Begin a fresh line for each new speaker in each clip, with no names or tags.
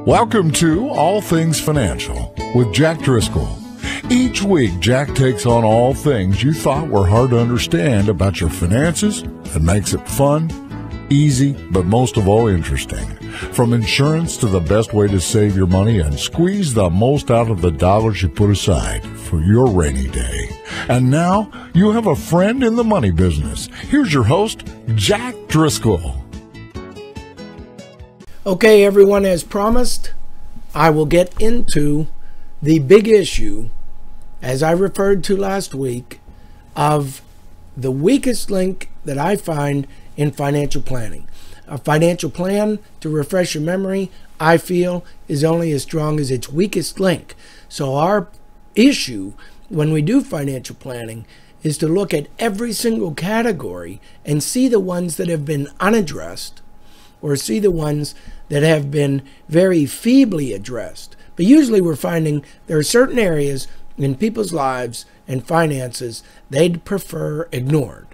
Welcome to All Things Financial with Jack Driscoll. Each week, Jack takes on all things you thought were hard to understand about your finances and makes it fun, easy, but most of all interesting. From insurance to the best way to save your money and squeeze the most out of the dollars you put aside for your rainy day. And now you have a friend in the money business. Here's your host, Jack Driscoll.
Okay, everyone, as promised, I will get into the big issue, as I referred to last week, of the weakest link that I find in financial planning. A financial plan, to refresh your memory, I feel is only as strong as its weakest link. So our issue when we do financial planning is to look at every single category and see the ones that have been unaddressed or see the ones that have been very feebly addressed. But usually we're finding there are certain areas in people's lives and finances they'd prefer ignored.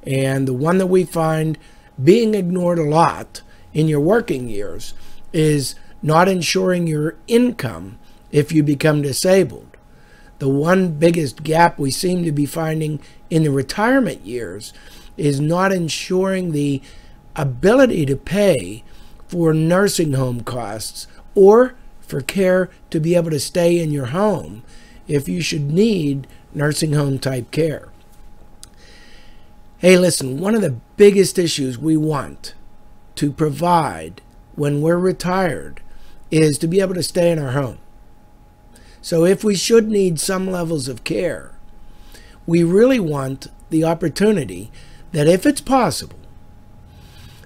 And the one that we find being ignored a lot in your working years is not ensuring your income if you become disabled. The one biggest gap we seem to be finding in the retirement years is not ensuring the ability to pay for nursing home costs or for care to be able to stay in your home if you should need nursing home type care. Hey, listen, one of the biggest issues we want to provide when we're retired is to be able to stay in our home. So if we should need some levels of care, we really want the opportunity that if it's possible,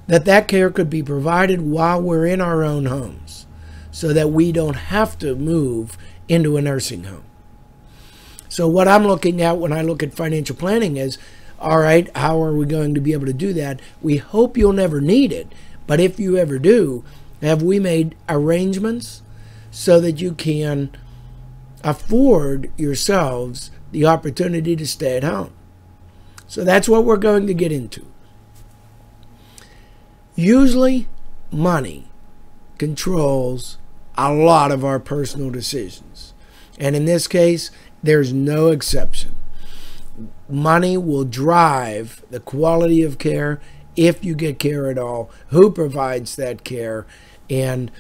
that care could be provided while we're in our own homes so that we don't have to move into a nursing home. So what I'm looking at when I look at financial planning is, all right, how are we going to be able to do that? We hope you'll never need it, but if you ever do, have we made arrangements so that you can afford yourselves the opportunity to stay at home? So that's what we're going to get into. Usually, money controls a lot of our personal decisions. And in this case, there's no exception. Money will drive the quality of care, if you get care at all, who provides that care, and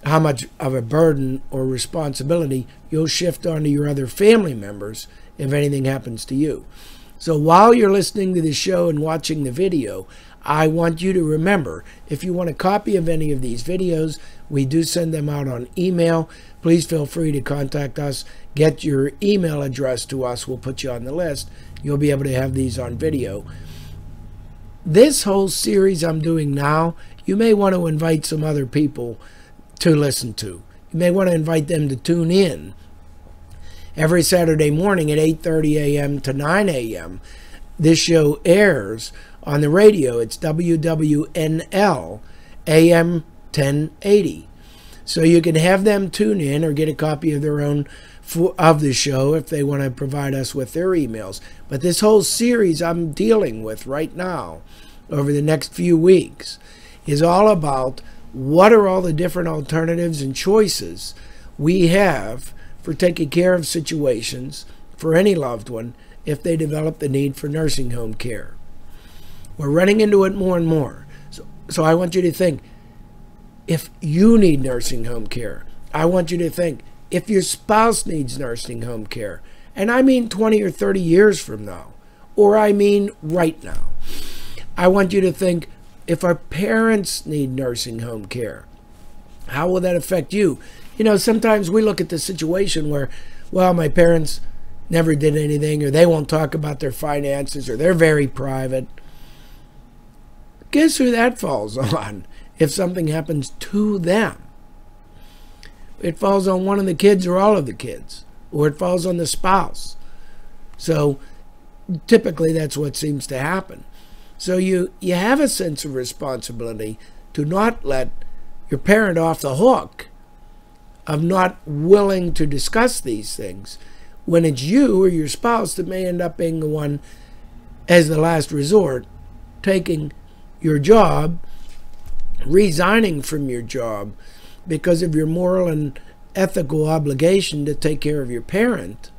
how much of a burden or responsibility you'll shift onto your other family members if anything happens to you. So while you're listening to the show and watching the video, I want you to remember, if you want a copy of any of these videos, we do send them out on email. Please feel free to contact us. Get your email address to us. We'll put you on the list. You'll be able to have these on video. This whole series I'm doing now, you may want to invite some other people to listen to. You may want to invite them to tune in every Saturday morning at 8:30 a.m. to 9 a.m. This show airs on the radio. It's WWNL AM 1080. So you can have them tune in or get a copy of their own of the show if they want to provide us with their emails. But this whole series I'm dealing with right now over the next few weeks is all about what are all the different alternatives and choices we have for taking care of situations for any loved one if they develop the need for nursing home care. We're running into it more and more. So I want you to think, if you need nursing home care, I want you to think, if your spouse needs nursing home care, and I mean 20 or 30 years from now, or I mean right now, I want you to think, if our parents need nursing home care, how will that affect you? You know, sometimes we look at the situation where, well, my parents never did anything, or they won't talk about their finances, or they're very private. Guess who that falls on if something happens to them? It falls on one of the kids or all of the kids, or it falls on the spouse. So typically that's what seems to happen. So you have a sense of responsibility to not let your parent off the hook of not willing to discuss these things when it's you or your spouse that may end up being the one, as the last resort, taking your job, resigning from your job because of your moral and ethical obligation to take care of your parent.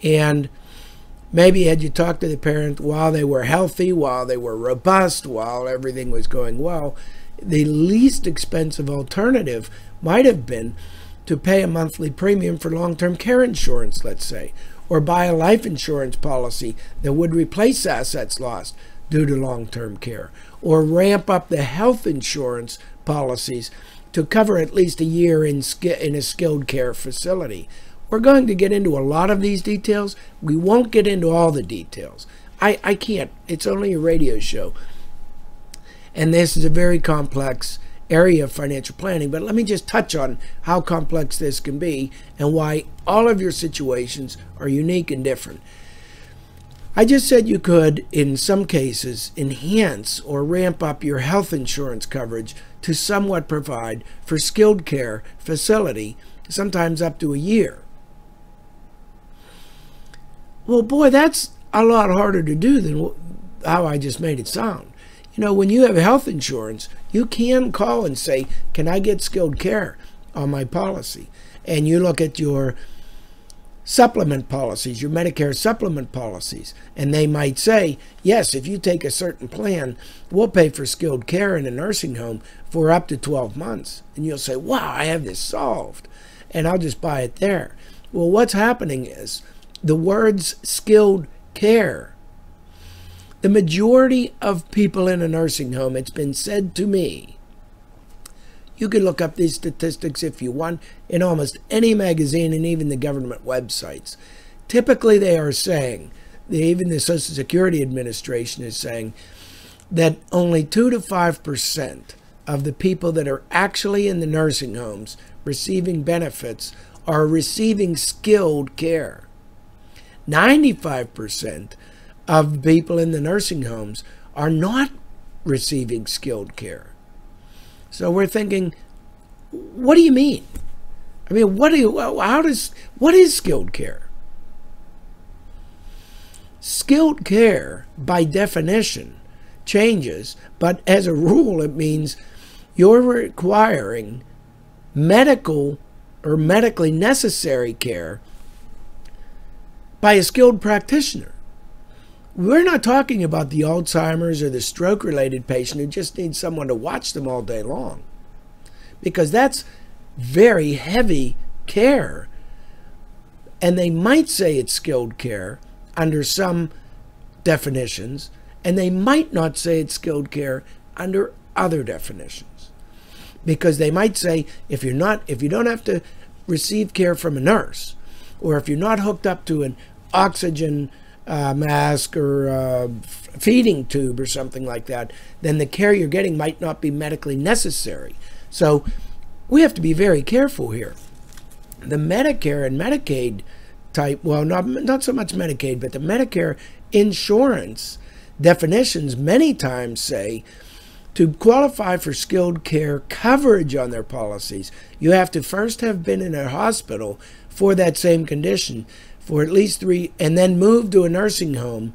And maybe had you talked to the parent while they were healthy, while they were robust, while everything was going well, the least expensive alternative might have been to pay a monthly premium for long-term care insurance, let's say, or buy a life insurance policy that would replace assets lost due to long-term care, or ramp up the health insurance policies to cover at least a year in a skilled care facility. We're going to get into a lot of these details. We won't get into all the details. I can't. It's only a radio show. And this is a very complex area of financial planning. But let me just touch on how complex this can be and why all of your situations are unique and different. I just said you could, in some cases, enhance or ramp up your health insurance coverage to somewhat provide for skilled care facility, sometimes up to a year. Well, boy, that's a lot harder to do than how I just made it sound. You know, when you have health insurance, you can call and say, can I get skilled care on my policy? And you look at your supplement policies, your Medicare supplement policies, and they might say, yes, if you take a certain plan, we'll pay for skilled care in a nursing home for up to 12 months. And you'll say, wow, I have this solved, and I'll just buy it there. Well, what's happening is the words skilled care. The majority of people in a nursing home, it's been said to me, you can look up these statistics if you want in almost any magazine and even the government websites. Typically they are saying, even the Social Security Administration is saying, that only 2 to 5% of the people that are actually in the nursing homes receiving benefits are receiving skilled care. 95% of people in the nursing homes are not receiving skilled care. So we're thinking, what do you mean? I mean, what is skilled care? Skilled care, by definition, changes, but as a rule, it means you're requiring medical or medically necessary care by a skilled practitioner. We're not talking about the Alzheimer's or the stroke-related patient who just needs someone to watch them all day long, because that's very heavy care. And they might say it's skilled care under some definitions, and they might not say it's skilled care under other definitions, because they might say if you don't have to receive care from a nurse, or if you're not hooked up to an oxygen mask or a feeding tube or something like that, then the care you're getting might not be medically necessary. So we have to be very careful here. The Medicare and Medicaid type, well, not so much Medicaid, but the Medicare insurance definitions many times say to qualify for skilled care coverage on their policies, you have to first have been in a hospital for that same condition for at least 3, and then move to a nursing home.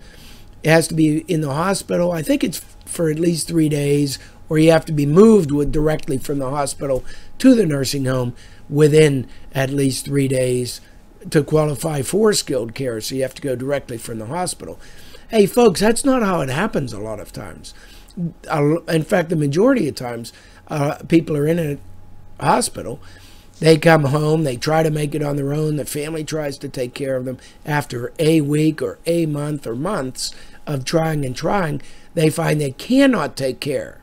It has to be in the hospital. I think it's for at least 3 days, or you have to be moved directly from the hospital to the nursing home within at least 3 days to qualify for skilled care. So you have to go directly from the hospital. Hey, folks, that's not how it happens a lot of times. In fact, the majority of times, people are in a hospital. They come home, they try to make it on their own, the family tries to take care of them. After a week or a month or months of trying and trying, they find they cannot take care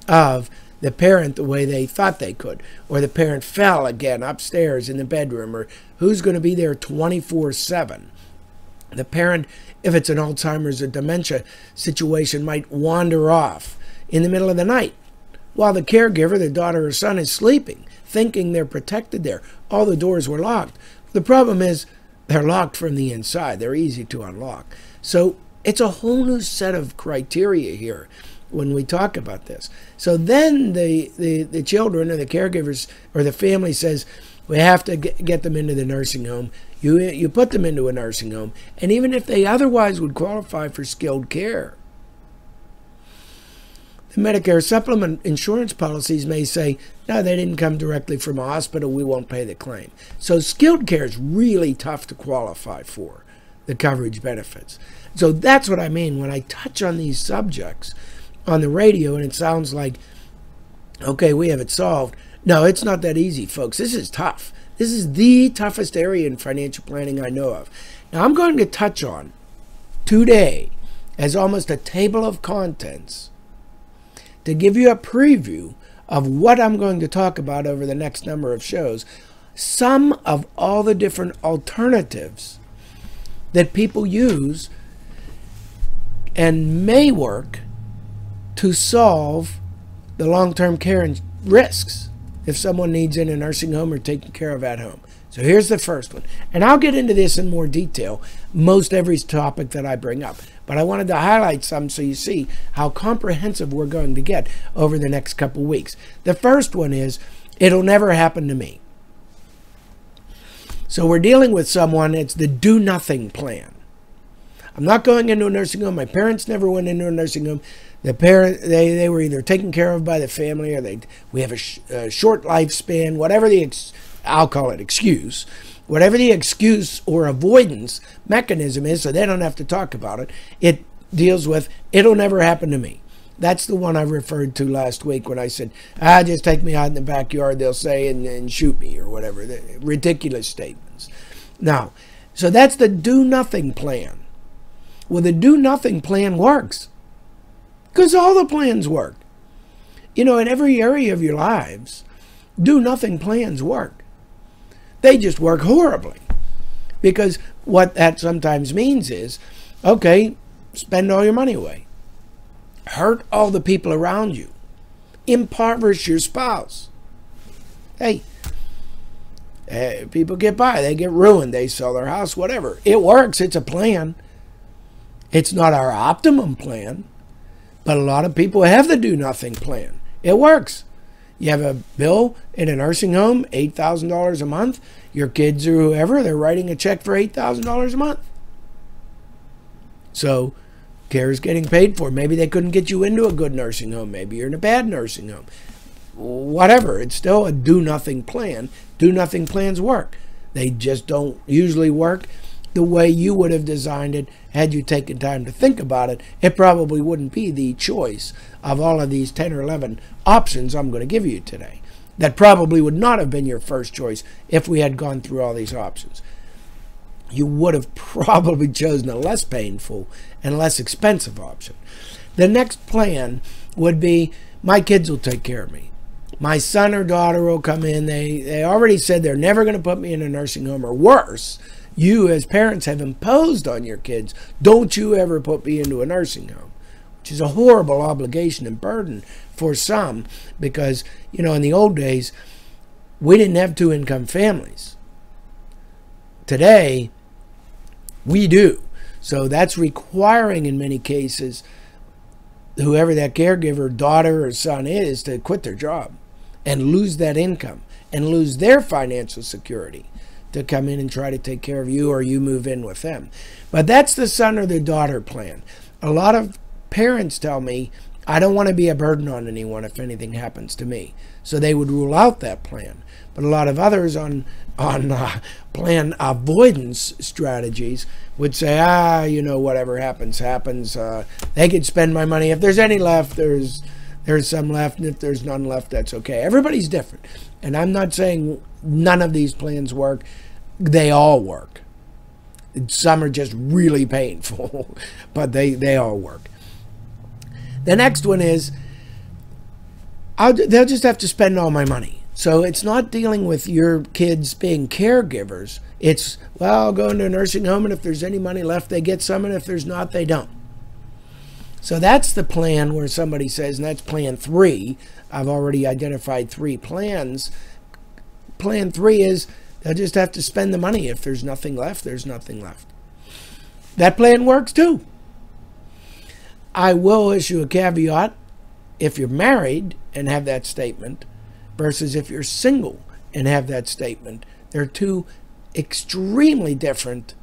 of the parent the way they thought they could, or the parent fell again upstairs in the bedroom, or who's going to be there 24/7. The parent, if it's an Alzheimer's or dementia situation, might wander off in the middle of the night while the caregiver, the daughter or son, is sleeping, thinking they're protected there. All the doors were locked. The problem is they're locked from the inside. They're easy to unlock. So it's a whole new set of criteria here when we talk about this. So then the children or the caregivers or the family says, we have to get them into the nursing home. You put them into a nursing home. And even if they otherwise would qualify for skilled care, The Medicare supplement insurance policies may say, no, they didn't come directly from a hospital, we won't pay the claim. So skilled care is really tough to qualify for the coverage benefits. So that's what I mean when I touch on these subjects on the radio and it sounds like, okay, we have it solved. No, it's not that easy, folks. This is tough. This is the toughest area in financial planning I know of. Now, I'm going to touch on today as almost a table of contents to give you a preview of what I'm going to talk about over the next number of shows, some of all the different alternatives that people use and may work to solve the long-term care and risks if someone needs in a nursing home or taken care of at home. So here's the first one. And I'll get into this in more detail, most every topic that I bring up. But I wanted to highlight some so you see how comprehensive we're going to get over the next couple weeks. The first one is, it'll never happen to me. So we're dealing with someone, it's the do-nothing plan. I'm not going into a nursing home. My parents never went into a nursing home. They were either taken care of by the family or we have a short lifespan, whatever I'll call it excuse. Whatever the excuse or avoidance mechanism is, so they don't have to talk about it, it deals with, it'll never happen to me. That's the one I referred to last week when I said, just take me out in the backyard, they'll say, and shoot me or whatever. Ridiculous statements. Now, so that's the do-nothing plan. Well, the do-nothing plan works because all the plans work. You know, in every area of your lives, do-nothing plans work. They just work horribly because what that sometimes means is, okay, spend all your money away. Hurt all the people around you. Impoverish your spouse. Hey, people get by. They get ruined. They sell their house, whatever. It works. It's a plan. It's not our optimum plan, but a lot of people have the do-nothing plan. It works. You have a bill in a nursing home, $8,000 a month. Your kids or whoever, they're writing a check for $8,000 a month. So care is getting paid for. Maybe they couldn't get you into a good nursing home. Maybe you're in a bad nursing home. Whatever. It's still a do-nothing plan. Do-nothing plans work. They just don't usually work the way you would have designed it had you taken time to think about it. It probably wouldn't be the choice of all of these 10 or 11 options I'm going to give you today. That probably would not have been your first choice if we had gone through all these options. You would have probably chosen a less painful and less expensive option. The next plan would be, my kids will take care of me. My son or daughter will come in. They already said they're never going to put me in a nursing home, or worse, you as parents have imposed on your kids, don't you ever put me into a nursing home, which is a horrible obligation and burden for some because, you know, in the old days, we didn't have two-income families. Today, we do. So that's requiring, in many cases, whoever that caregiver, daughter or son is, to quit their job and lose that income and lose their financial security to come in and try to take care of you, or you move in with them. But that's the son or the daughter plan. A lot of parents tell me, I don't want to be a burden on anyone if anything happens to me. So they would rule out that plan. But a lot of others on plan avoidance strategies would say, you know, whatever happens, happens. They could spend my money. If there's any left, there's some left. And if there's none left, that's okay. Everybody's different. And I'm not saying none of these plans work. They all work. Some are just really painful, but they all work. The next one is, they'll just have to spend all my money. So it's not dealing with your kids being caregivers. It's, well, I'll go into a nursing home, and if there's any money left, they get some, and if there's not, they don't. So that's the plan where somebody says, and that's plan 3. I've already identified 3 plans. Plan 3 is, they'll just have to spend the money. If there's nothing left, there's nothing left. That plan works too. I will issue a caveat if you're married and have that statement versus if you're single and have that statement. They're two extremely different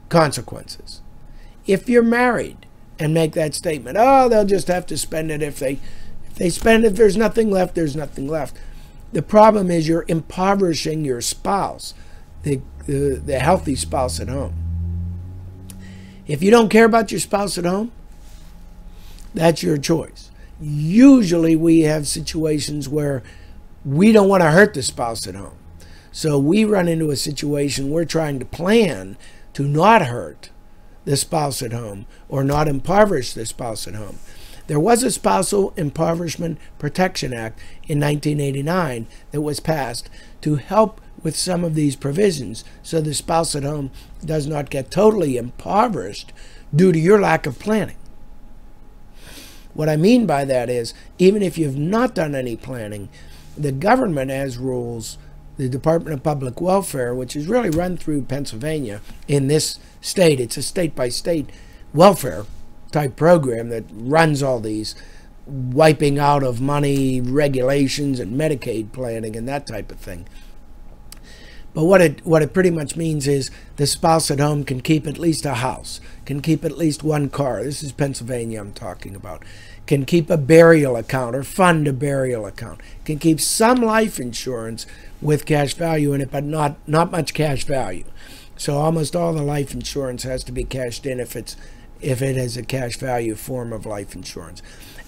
consequences. If you're married and make that statement. Oh, they'll just have to spend it if they spend it. If there's nothing left, there's nothing left. The problem is you're impoverishing your spouse, the healthy spouse at home. If you don't care about your spouse at home, that's your choice. Usually we have situations where we don't want to hurt the spouse at home. So we run into a situation we're trying to plan to not hurt the spouse at home or not impoverish the spouse at home. There was a Spousal Impoverishment Protection Act in 1989 that was passed to help with some of these provisions so the spouse at home does not get totally impoverished due to your lack of planning. What I mean by that is, even if you've not done any planning, the government has rules, the Department of Public Welfare, which is really run through Pennsylvania in this state. It's a state-by-state welfare type program that runs all these wiping out of money regulations and Medicaid planning and that type of thing. But what it pretty much means is the spouse at home can keep at least a house, can keep at least one car. This is Pennsylvania I'm talking about. Can keep a burial account or fund a burial account. Can keep some life insurance with cash value in it, but not much cash value. So almost all the life insurance has to be cashed in if it is a cash value form of life insurance.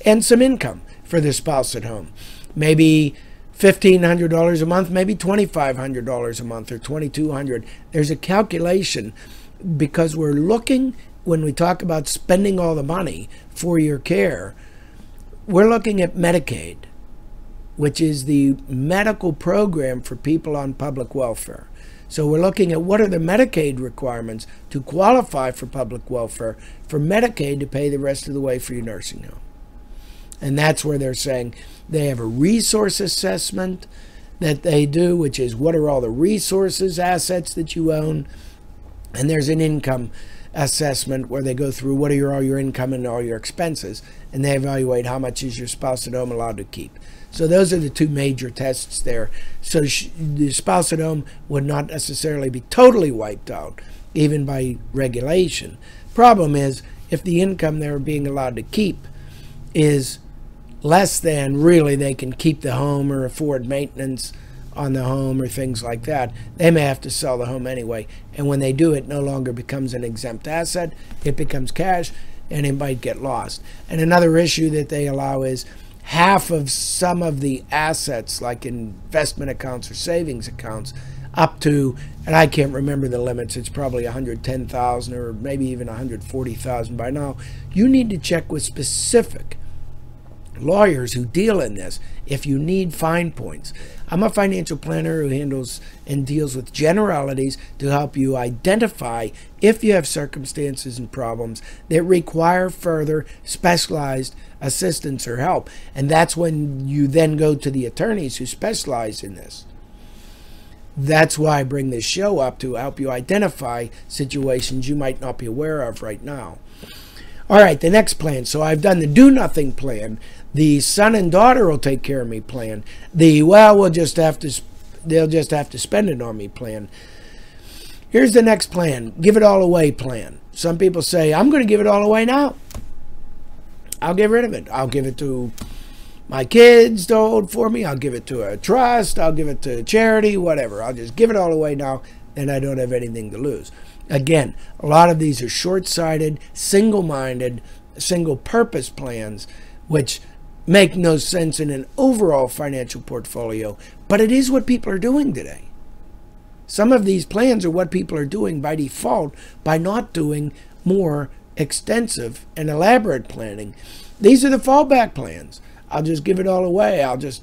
And some income for the spouse at home. Maybe $1,500 a month, maybe $2,500 a month or $2,200. There's a calculation because we're looking, when we talk about spending all the money for your care, we're looking at Medicaid, which is the medical program for people on public welfare. So we're looking at what are the Medicaid requirements to qualify for public welfare for Medicaid to pay the rest of the way for your nursing home. And that's where they're saying they have a resource assessment that they do, which is what are all the resources, assets that you own. And there's an income assessment where they go through what are all your income and all your expenses. And they evaluate how much is your spouse at home allowed to keep. So those are the two major tests there. So the spouse at home would not necessarily be totally wiped out, even by regulation. Problem is, if the income they're being allowed to keep is less than really they can keep the home or afford maintenance on the home or things like that, they may have to sell the home anyway. And when they do, it no longer becomes an exempt asset. It becomes cash, and it might get lost. And another issue that they allow is half of some of the assets, like investment accounts or savings accounts, up to, and I can't remember the limits, it's probably $110,000 or maybe even $140,000 by now. You need to check with specific lawyers who deal in this if you need fine points. I'm a financial planner who handles and deals with generalities to help you identify if you have circumstances and problems that require further specialized assistance or help. And that's when you then go to the attorneys who specialize in this. That's why I bring this show up, to help you identify situations you might not be aware of right now. All right, the next plan. So I've done the do nothing plan, the son and daughter will take care of me plan, the they'll just have to spend it on me plan. Here's the next plan, give it all away plan. Some people say, I'm going to give it all away now. I'll get rid of it. I'll give it to my kids to hold for me. I'll give it to a trust. I'll give it to charity, whatever. I'll just give it all away now, and I don't have anything to lose. Again, a lot of these are short-sighted, single-minded, single-purpose plans, which make no sense in an overall financial portfolio, but it is what people are doing today. Some of these plans are what people are doing by default by not doing more extensive and elaborate planning. These are the fallback plans. I'll just give it all away. I'll just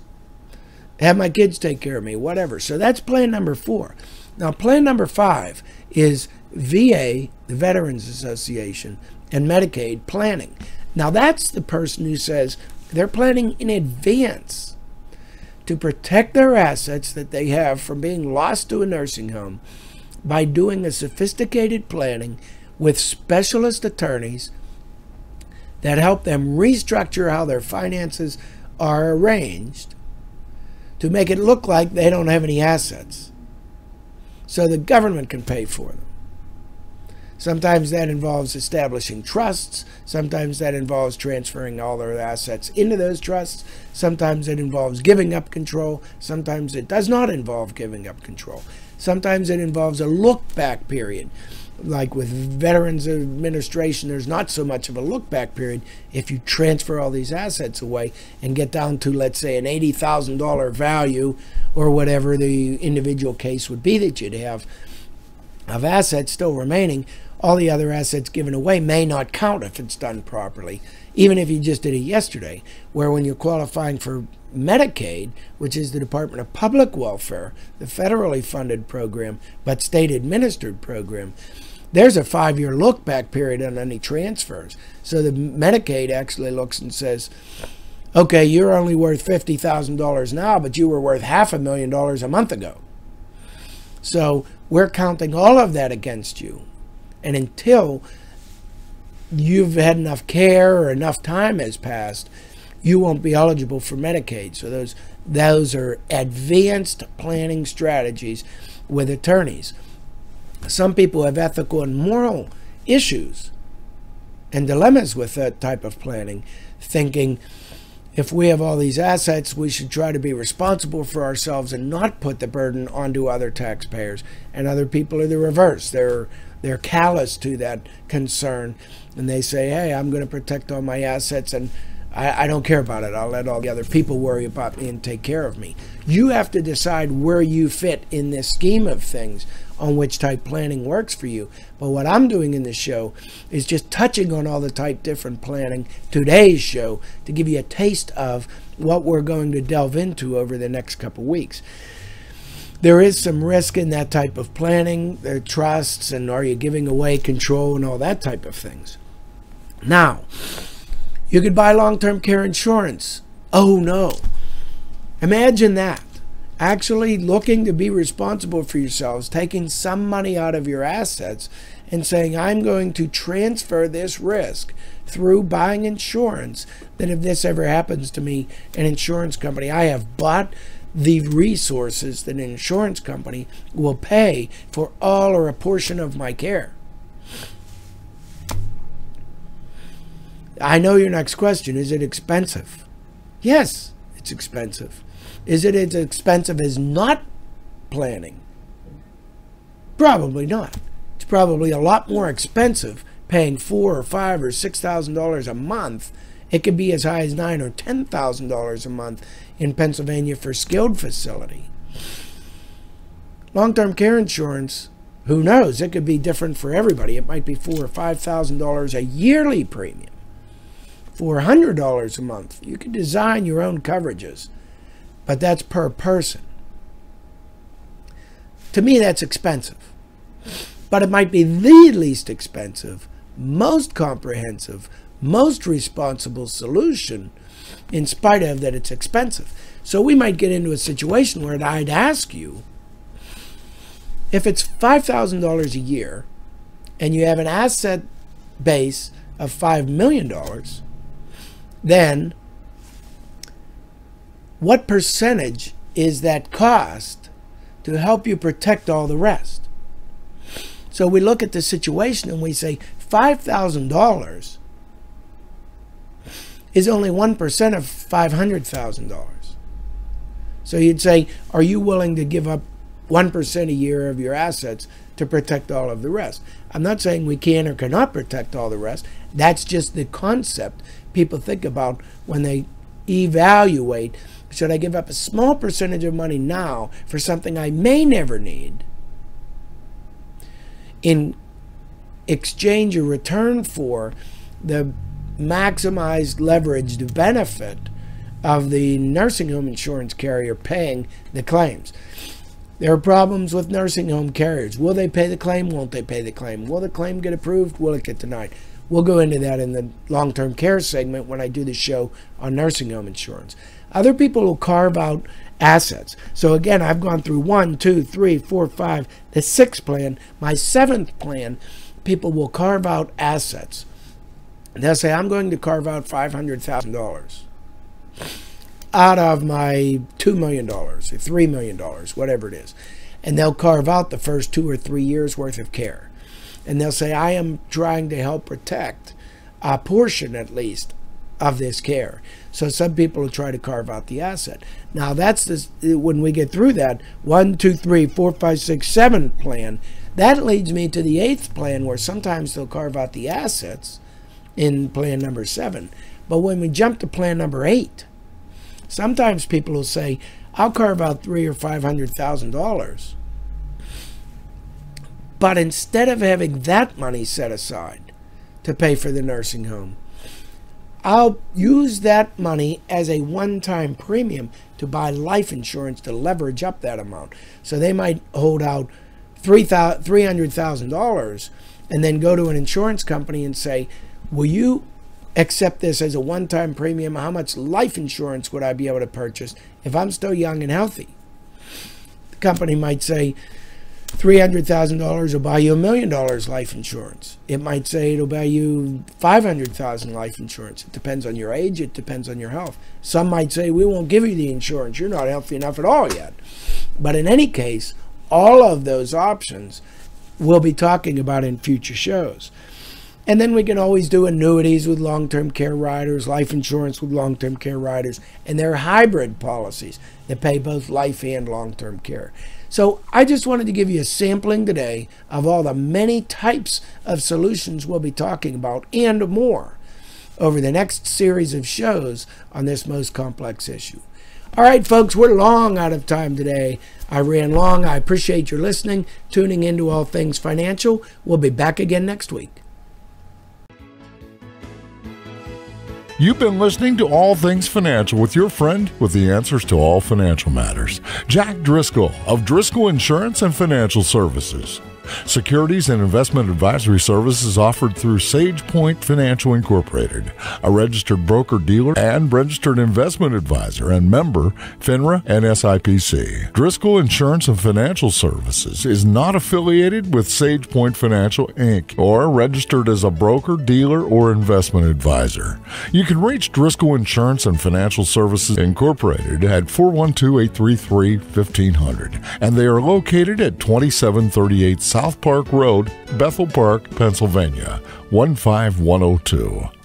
have my kids take care of me, whatever. So that's plan number 4. Now, plan number 5 is VA, the Veterans Association, and Medicaid planning. Now, that's the person who says they're planning in advance to protect their assets that they have from being lost to a nursing home by doing a sophisticated planning with specialist attorneys that help them restructure how their finances are arranged to make it look like they don't have any assets, so the government can pay for them. Sometimes that involves establishing trusts. Sometimes that involves transferring all their assets into those trusts. Sometimes it involves giving up control. Sometimes it does not involve giving up control. Sometimes it involves a look-back period. Like with Veterans Administration, there's not so much of a look-back period if you transfer all these assets away and get down to, let's say, an $80,000 value or whatever the individual case would be that you'd have of assets still remaining. All the other assets given away may not count if it's done properly, even if you just did it yesterday, where when you're qualifying for Medicaid, which is the Department of Public Welfare, the federally funded program, but state-administered program, there's a 5-year look-back period on any transfers. So the Medicaid actually looks and says, okay, you're only worth $50,000 now, but you were worth $500,000 a month ago. So we're counting all of that against you. And until you've had enough care or enough time has passed, you won't be eligible for Medicaid. So those are advanced planning strategies with attorneys. Some people have ethical and moral issues and dilemmas with that type of planning, thinking if we have all these assets, we should try to be responsible for ourselves and not put the burden onto other taxpayers. And other people are the reverse. They're callous to that concern, and they say, hey, I'm going to protect all my assets, and I don't care about it. I'll let all the other people worry about me and take care of me. You have to decide where you fit in this scheme of things, on which type planning works for you. But what I'm doing in this show is just touching on all the type different planning, today's show, to give you a taste of what we're going to delve into over the next couple weeks. There is some risk in that type of planning, the trusts, and are you giving away control and all that type of things. Now, you could buy long-term care insurance. Oh no. Imagine that. Actually looking to be responsible for yourselves, taking some money out of your assets and saying, I'm going to transfer this risk through buying insurance, that if this ever happens to me, an insurance company, I have bought the resources that an insurance company will pay for all or a portion of my care. I know your next question, is it expensive? Yes, it's expensive. Is it as expensive as not planning? Probably not. It's probably a lot more expensive paying $4,000 or $5,000 or $6,000 a month. It could be as high as $9,000 or $10,000 a month in Pennsylvania for skilled facility. Long-term care insurance, who knows? It could be different for everybody. It might be $4,000 or $5,000 a yearly premium. $400 a month. You can design your own coverages, but that's per person. To me, that's expensive. But it might be the least expensive, most comprehensive, most responsible solution, in spite of that it's expensive. So we might get into a situation where I'd ask you, if it's $5,000 a year and you have an asset base of $5 million, then what percentage is that cost to help you protect all the rest? So we look at the situation and we say $5,000 is only 1% of $500,000. So you'd say, are you willing to give up 1% a year of your assets to protect all of the rest? I'm not saying we can or cannot protect all the rest. That's just the concept people think about when they evaluate, should I give up a small percentage of money now for something I may never need in exchange or return for the maximized leveraged benefit of the nursing home insurance carrier paying the claims? There are problems with nursing home carriers. Will they pay the claim? Won't they pay the claim? Will the claim get approved? Will it get denied? We'll go into that in the long-term care segment when I do the show on nursing home insurance. Other people will carve out assets. So again, I've gone through 1, 2, 3, 4, 5, the 6th plan. My 7th plan, people will carve out assets. They'll say, I'm going to carve out $500,000 out of my $2 million or $3 million, whatever it is. And they'll carve out the first 2 or 3 years worth of care. and they'll say, I am trying to help protect a portion, at least, of this care. So some people will try to carve out the asset. Now that's this, when we get through that 1, 2, 3, 4, 5, 6, 7 plan, that leads me to the 8th plan, where sometimes they'll carve out the assets in plan number 7. But when we jump to plan number 8, sometimes people will say, I'll carve out $300,000 or $500,000. But instead of having that money set aside to pay for the nursing home, I'll use that money as a one-time premium to buy life insurance to leverage up that amount. So they might hold out $300,000 and then go to an insurance company and say, will you accept this as a one-time premium? How much life insurance would I be able to purchase if I'm still young and healthy? The company might say, $300,000 will buy you $1 million life insurance. It might say it'll buy you $500,000 life insurance. It depends on your age. It depends on your health. Some might say, we won't give you the insurance. You're not healthy enough at all yet. But in any case, all of those options we'll be talking about in future shows. And then we can always do annuities with long-term care riders, life insurance with long-term care riders, and there are hybrid policies that pay both life and long-term care. So I just wanted to give you a sampling today of all the many types of solutions we'll be talking about and more over the next series of shows on this most complex issue. All right, folks, we're long out of time today. I ran long. I appreciate your listening, tuning into All Things Financial. We'll be back again next week.
You've been listening to All Things Financial with your friend with the answers to all financial matters, Jack Driscoll of Driscoll Insurance and Financial Services. Securities and investment advisory services offered through Sage Point Financial Incorporated, a registered broker-dealer and registered investment advisor and member FINRA and SIPC. Driscoll Insurance and Financial Services is not affiliated with Sage Point Financial, Inc. or registered as a broker, dealer, or investment advisor. You can reach Driscoll Insurance and Financial Services Incorporated at 412-833-1500, and they are located at 2738 South Park Road, Bethel Park, Pennsylvania, 15102.